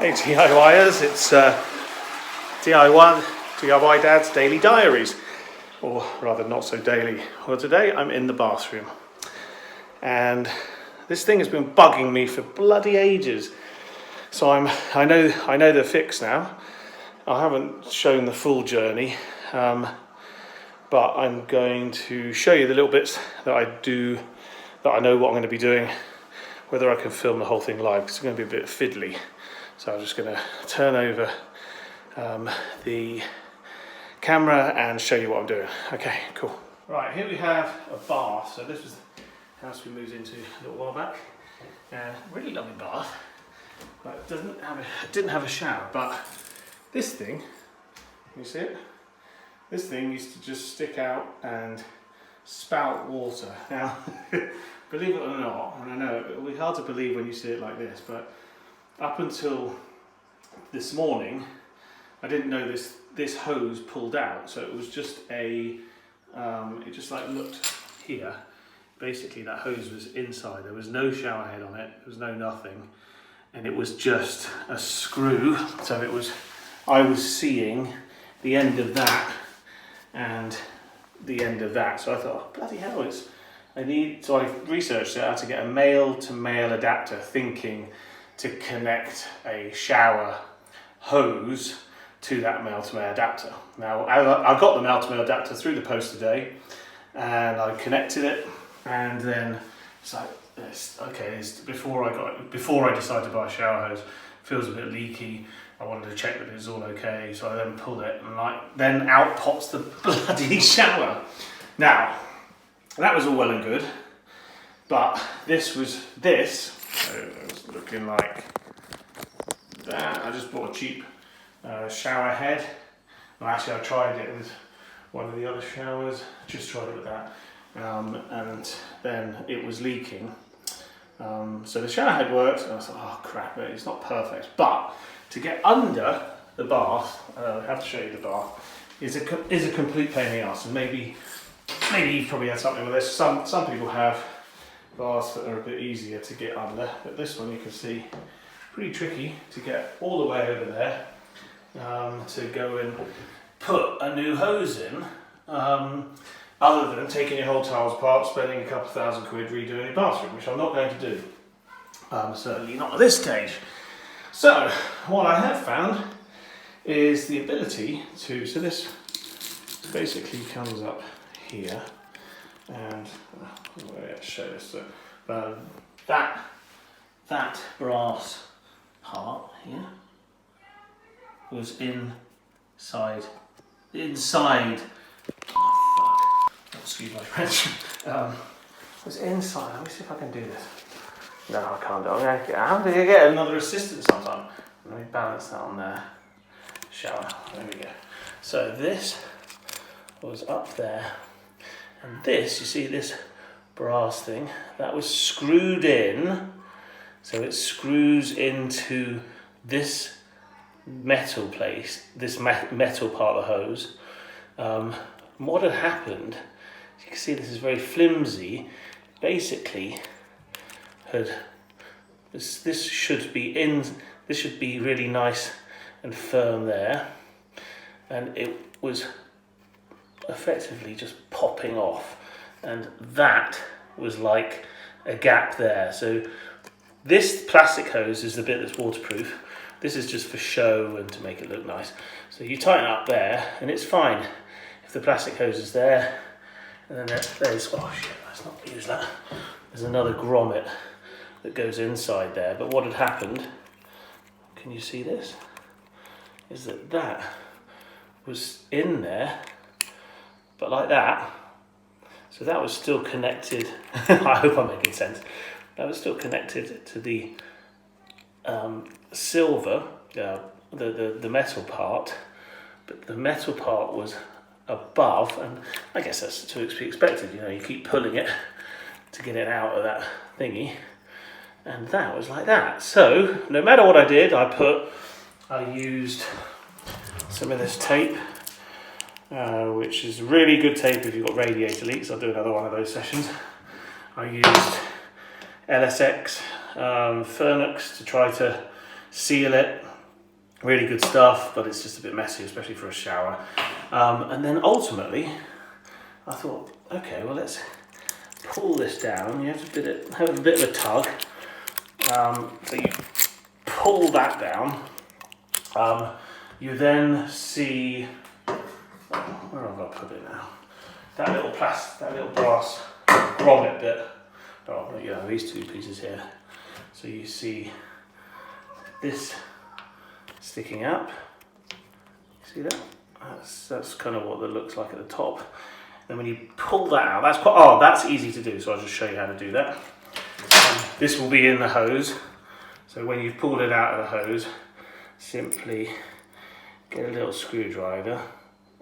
Hey DIYers, it's DIY Dad's Daily Diaries, or rather not so daily. Well, today I'm in the bathroom and this thing has been bugging me for bloody ages. So I know the fix now. I haven't shown the full journey, but I'm going to show you the little bits that I do, that I know what I'm going to be doing, whether I can film the whole thing live, because it's going to be a bit fiddly. So I'm just going to turn over the camera and show you what I'm doing. Okay, cool. Right, here we have a bath. So this was the house we moved into a little while back. Really lovely bath, but it didn't have a shower. But this thing, can you see it? This thing used to just stick out and spout water. Now, believe it or not, and I know it'll be hard to believe when you see it like this, but up until this morning, I didn't know this hose pulled out. So it was just it just like looked here. Basically that hose was inside. There was no shower head on it. There was no nothing. And it was just a screw. So I was seeing the end of that and the end of that. So I thought, oh, bloody hell, so I researched it, how to get a male to male adapter, thinking to connect a shower hose to that male to male adapter. Now I got the male to male adapter through the post today, and I connected it, and then it's like, before I decided to buy a shower hose, it feels a bit leaky. I wanted to check that it was all okay, so I then pulled it, and then out pops the bloody shower. Now that was all well and good, but this was looking like that. I just bought a cheap shower head. Well, actually I tried it with one of the other showers, just tried it with that, and then it was leaking. So the shower head worked, and I thought, oh crap, it's not perfect. But to get under the bath, I have to show you the bath, is a complete pain in the ass. And maybe you've probably had something with this. Some people have baths that are a bit easier to get under, but this one you can see pretty tricky to get all the way over there, to go and put a new hose in, other than taking your whole tiles apart, spending a couple £1,000 redoing your bathroom, which I'm not going to do, certainly not at this stage. So what I have found is the ability to, so this basically comes up here, and let's show this. So that brass part here was inside. Oh fuck! Excuse my French. Was inside. Let me see if I can do this. No, I can't do it. I'm going to get another assistant sometime. Let me balance that on the shower. There we go. So this was up there, and this, you see this brass thing, that was screwed in. So it screws into this metal place, this metal part of the hose. What had happened, you can see this is very flimsy. Basically, this should be really nice and firm there, and it was effectively just popping off, and that was like a gap there. So this plastic hose is the bit that's waterproof. This is just for show and to make it look nice. So you tighten up there and it's fine if the plastic hose is there. And then there's, oh shit, let's not use that. There's another grommet that goes inside there. But what had happened, can you see this? Is that was in there, but like that. So that was still connected. I hope I'm making sense. That was still connected to the silver, the metal part, but the metal part was above, and I guess that's to be expected. You keep pulling it to get it out of that thingy, and that was like that. So no matter what I did, I used some of this tape, which is really good tape if you've got radiator leaks. I'll do another one of those sessions. I used LSX Fernux to try to seal it. Really good stuff, but it's just a bit messy, especially for a shower. And then ultimately, I thought, okay, well, let's pull this down. You have to have a bit of a tug. So you pull that down. You then see, where have I put it now? That little brass grommet bit. Oh, you know, these two pieces here. So you see this sticking up. See that? That's kind of what it looks like at the top. And when you pull that out, that's easy to do. So I'll just show you how to do that. This will be in the hose. So when you've pulled it out of the hose, simply get a little screwdriver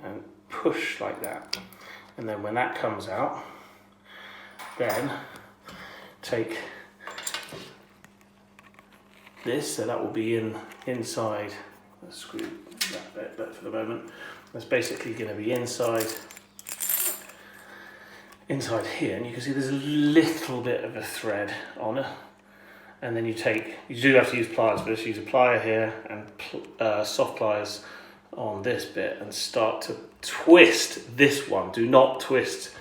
and push like that. And then when that comes out, then take this, so that will be inside. Let's screw that bit for the moment. That's basically going to be inside here, and you can see there's a little bit of a thread on it. And then you do have to use pliers for this. Use a plier here and soft pliers on this bit and start to twist this one. Do not twist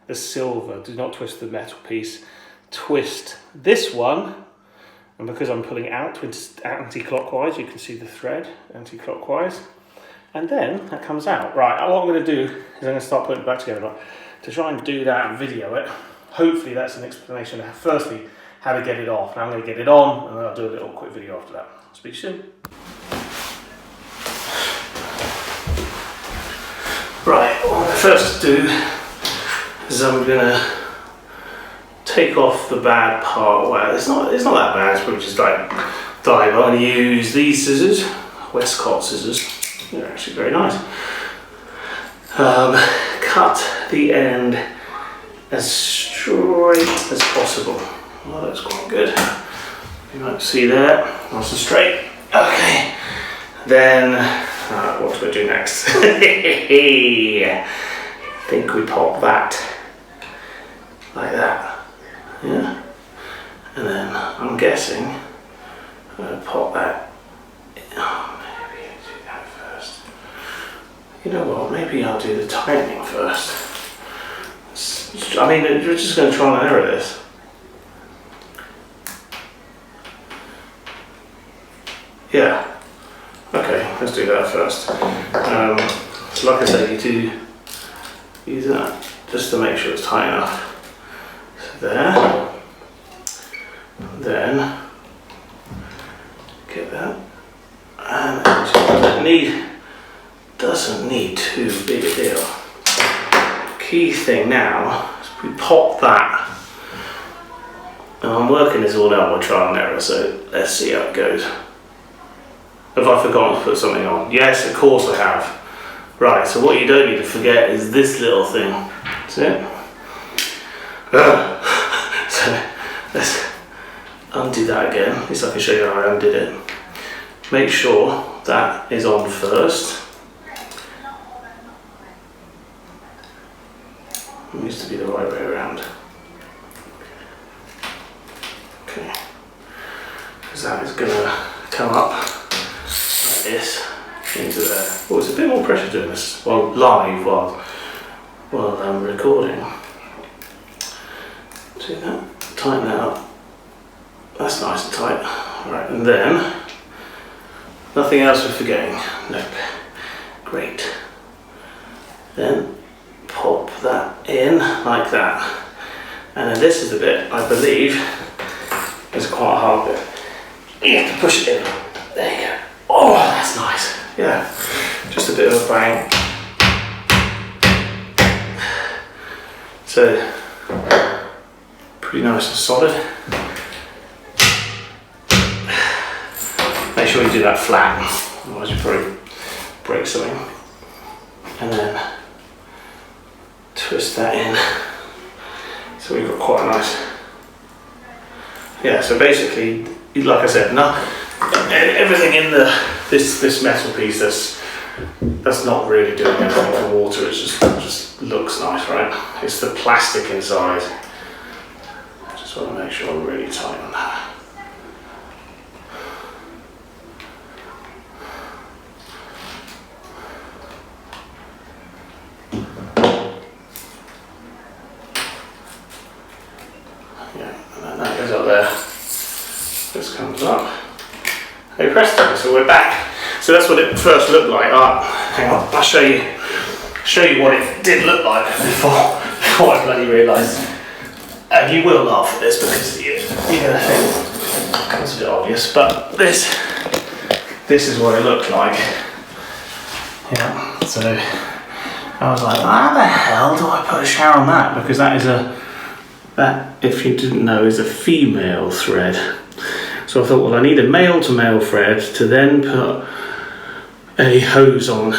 the silver, do not twist the metal piece. Twist this one, and because I'm pulling out anti-clockwise, you can see the thread anti-clockwise, and then that comes out. Right, what I'm going to do is I'm going to start putting it back together, but to try and do that and video it, hopefully that's an explanation of firstly how to get it off. Now I'm going to get it on, and then I'll do a little quick video after that. Speak soon. Right, what I'm going to first do is I'm going to take off the bad part. Well, it's not that bad. It's probably just like dive. I'm going to use these scissors, Westcott scissors. They're actually very nice. Cut the end as straight as possible. Well, that's quite good. You might see there, nice and straight. Okay. Then, what do I do next? I think we pop that like that. Yeah. And then I'm guessing I'm going to pop that. Oh, maybe I'll do that first. You know what? Maybe I'll do the tightening first. I mean, we're just going to try and error this. Yeah. Okay, let's do that first. So like I said, you do use that just to make sure it's tight enough. So there. Then get that. And doesn't need too big a deal. Key thing now is we pop that. Now I'm working this all out with trial and error, so let's see how it goes. Have I forgotten to put something on? Yes, of course I have. Right, so what you don't need to forget is this little thing. See it? So let's undo that again. At least I can show you how I undid it. Make sure that is on first. It needs to be the right way around. Okay. Because that is going to come up like this into there. Oh, it's a bit more pressure doing this live while I'm recording. See that? Tighten that up. That's nice and tight. Right, and then nothing else we're forgetting. Nope. Great. Then pop that in like that. And then this is the bit, I believe, is quite a hard bit. You have to push it in. There you go. Oh, that's nice. Yeah. Just a bit of a bang. So, pretty nice and solid. Make sure you do that flat, otherwise you probably break something. And then twist that in. So we've got quite a nice. Yeah. So basically, like I said, everything in this metal piece that's not really doing anything for water. It just looks nice, right? It's the plastic inside. I just want to make sure I'm really tight on that. goes up there. This comes up. Hey presto, so we're back. So that's what it first looked like. Hang on, I'll show you what it did look like before I bloody realised. And you will laugh at this because you're going to think it's a bit obvious, but this is what it looked like. Yeah, so I was like, how the hell do I put a shower on that? Because that, if you didn't know, is a female thread. So I thought, well, I need a male to male thread to then put a hose on,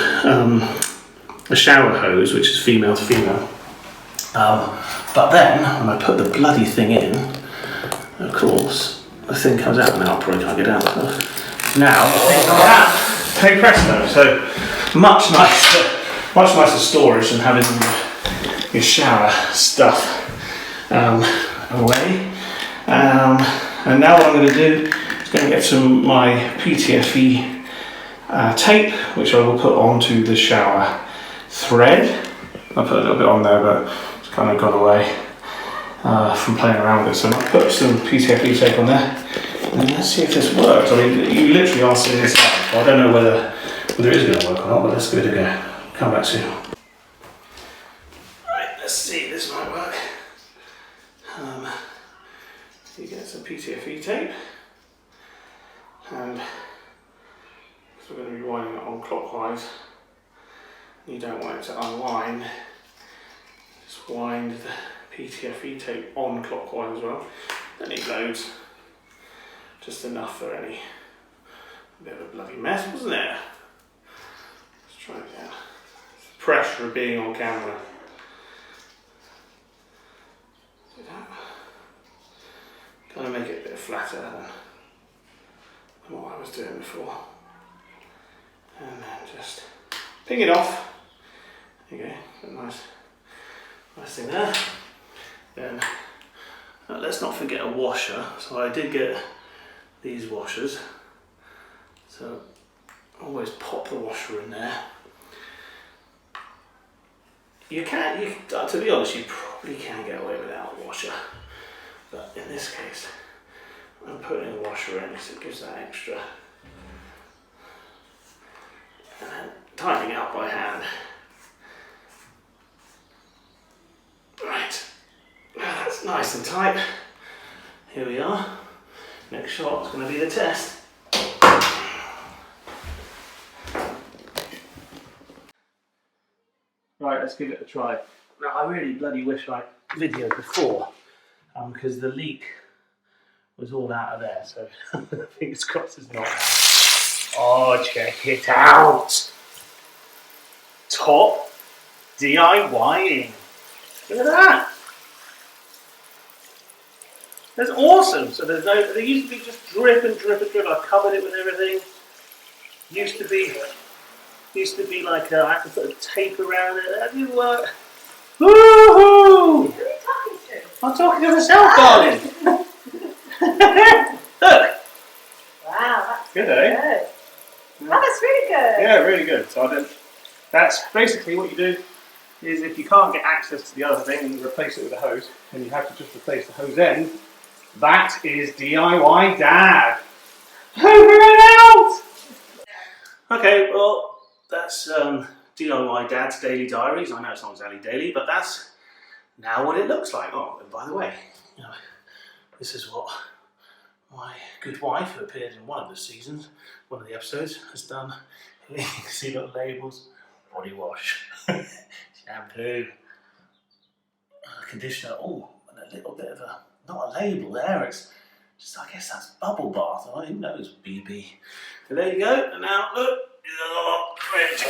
a shower hose, which is female to female. But then, when I put the bloody thing in, of course, the thing comes out, and now I probably can't get out. Now, the thing comes out. Hey presto, so much nicer storage than having your shower stuff away. And now what I'm going to do is going to get my PTFE tape, which I will put onto the shower thread. I put a little bit on there, but it's kind of gone away from playing around with it. So I might put some PTFE tape on there, and let's see if this works. I mean, you literally are seeing this live. I don't know whether it is going to work or not, but let's give it a go. Come back soon. Right, let's see. This might work. You get some PTFE tape, and so we're going to be winding it on clockwise. You don't want it to unwind. Just wind the PTFE tape on clockwise as well. Don't need loads, just enough for any bit of a bloody mess, wasn't it? Let's try it again. Pressure of being on camera. See that? Kind of make it a bit flatter than what I was doing before. And then just ping it off. There you go, nice thing there. Then let's not forget a washer. So I did get these washers. So always pop the washer in there. To be honest, you probably can get away without a washer. But in this case, I'm putting a washer in because it gives that extra. And then tightening out by hand. Right, that's nice and tight. Here we are. Next shot is going to be the test. Right, let's give it a try. Now, I really bloody wish I videoed before, because the leak was all out of there, so fingers crossed it's not out. Oh, check it out! Top DIYing. Look at that! That's awesome! So there used to be just drip and drip and drip. I covered it with everything. Used to be like I had to put a tape around it. That didn't work. Woohoo! Who are you talking to? I'm talking to myself, darling. Look. Wow, that's good, really eh? good. Oh, that's really good. Yeah, really good. So that's basically what you do. Is if you can't get access to the other thing and you replace it with a hose, and you have to just replace the hose end. That is DIY Dad. Over and out. Okay, well, that's DIY Dad's Daily Diaries. I know it's not exactly daily, but that's now what it looks like. Oh, and by the way, this is what my good wife, who appeared in one of the seasons, one of the episodes, has done. You can see the labels: body wash, shampoo, conditioner. Oh, and a little bit of not a label there. It's just, I guess that's bubble bath. I didn't know it was BB. So there you go. And now look.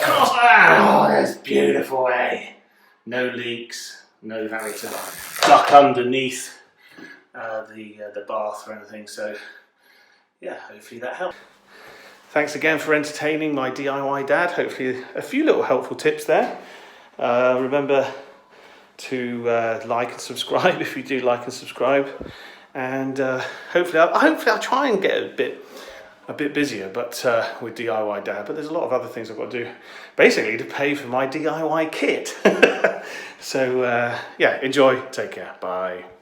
Oh, that's beautiful, eh? No leaks, no having to duck underneath the bath or anything. So, yeah, hopefully that helped. Thanks again for entertaining my DIY dad. Hopefully a few little helpful tips there. Remember to like and subscribe if you do like and subscribe. And hopefully I'll try and get a bit busier, but with DIY Dad. But there's a lot of other things I've got to do, basically to pay for my DIY kit. So yeah, enjoy. Take care. Bye.